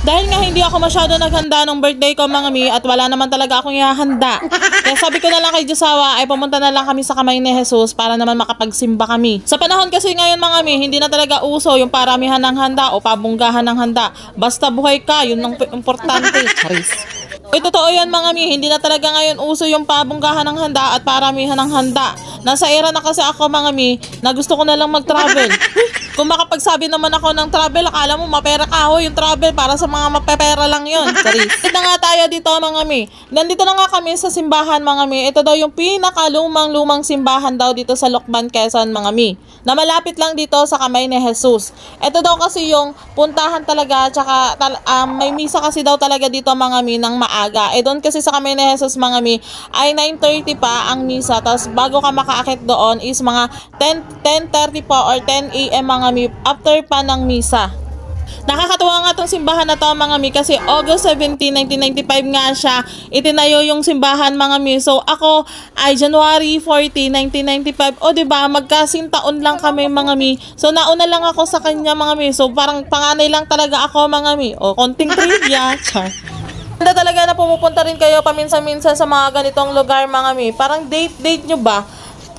Dahil nga hindi ako masyado naghanda ng birthday ko mga mi at wala naman talaga akong ihahanda. Kaya sabi ko na lang kay Josawa ay pumunta na lang kami sa kamay ni Jesus para naman makapagsimba kami. Sa panahon kasi ngayon mga mi, hindi na talaga uso yung paramihan ng handa o pabunggahan ng handa. Basta buhay ka, yun ang importante. Charis. Uy, totoo yan mga mi, hindi na talaga ngayon uso yung pabunggahan ng handa at paramihan ng handa. Nasa era na kasi ako mga mi, na gusto ko na lang mag-travel. Kung makapagsabi naman ako ng travel, akala mo mapera ka ho yung travel para sa mga mapepera lang yun. Ito nga tayo dito mga mi. Nandito na nga kami sa simbahan mga mi. Ito daw yung pinakalumang simbahan daw dito sa Lucban, Quezon mga mi. Na malapit lang dito sa kamay ni Jesus. Ito daw kasi yung puntahan talaga, tsaka may misa kasi daw talaga dito mga mi ng maaga. Doon kasi sa kamay ni Jesus mga mi ay 9:30 pa ang misa. Tapos bago ka makaakit doon is mga 10:30 po or 10 AM mga mi after pa ng misa. Nakakatuwa nga tong simbahan na to mga mi kasi August 17, 1995 nga siya itinayo yung simbahan mga mi. So ako ay January 14, 1995. O diba magkasing taon lang kami mga mi. So nauna lang ako sa kanya mga mi. So parang panganay lang talaga ako mga mi. O konting trivia. Char. Ganda talaga na pumupunta rin kayo paminsan-minsan sa mga ganitong lugar mga mi. Parang date nyo ba?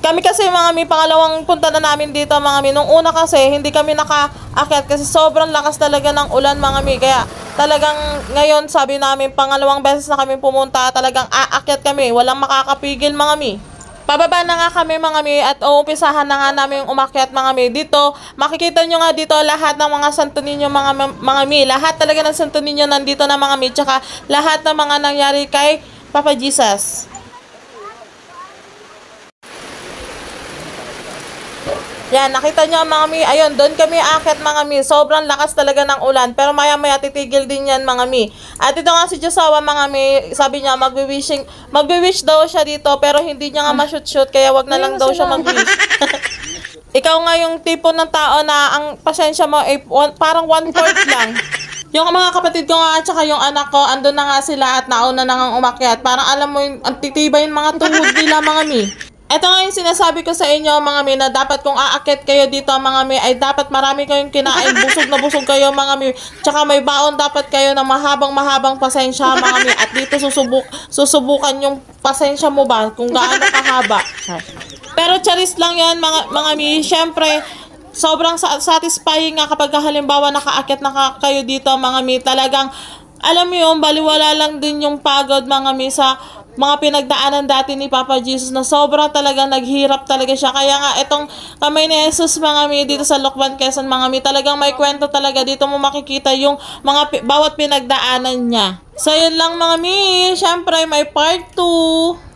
Kami kasi mga mi, pangalawang punta na namin dito mga mi. Nung una kasi, hindi kami nakaakyat kasi sobrang lakas talaga ng ulan mga mi. Kaya talagang ngayon sabi namin, pangalawang beses na kami pumunta, talagang aakyat kami. Walang makakapigil mga mi. Pababa na nga kami mga mi at uumpisahan na nga namin umakyat mga mi. Dito, makikita nyo nga dito lahat ng mga santo ninyo mga mi. Lahat talaga ng santo ninyo nandito na mga mi. Tsaka lahat ng mga nangyari kay Papa Jesus. Yan, nakita nyo mga mi, ayun, doon kami akit mga mi. Sobrang lakas talaga ng ulan, pero maya-maya titigil din yan mga mi. At ito nga si Josawa mga mi, sabi niya magwi-wish daw siya dito, pero hindi niya nga ma-shoot, kaya wag na lang daw siya mag-wish. Ikaw nga yung tipo ng tao na ang pasensya mo ay parang 1/4 lang. Yung mga kapatid ko nga at saka yung anak ko, andun na nga sila at nauna na nga umakyat. Parang alam mo yung antitibay yung mga tuhod nila mga mi. Ito nga yung sinasabi ko sa inyo mga mi na dapat kung aakit kayo dito mga mi ay dapat marami kayong kinain, busog na busog kayo mga mi. Tsaka may baon dapat kayo na mahabang pasensya mga mi. At dito susubukan yung pasensya mo ba kung gaano kahaba. Pero charis lang yan mga mi. Syempre, sobrang satisfying nga kapag halimbawa nakaakit na kayo dito mga mi. Talagang alam mo yun, baliwala lang din yung pagod mga mi sa mga pinagdaanan dati ni Papa Jesus na sobra talaga naghirap talaga siya. Kaya nga itong kamay ni Jesus mga mi dito sa Lucban, Quezon mga mi, talagang may kwento talaga. Dito mo makikita yung mga bawat pinagdaanan niya. So yun lang mga mi, syempre may part 2.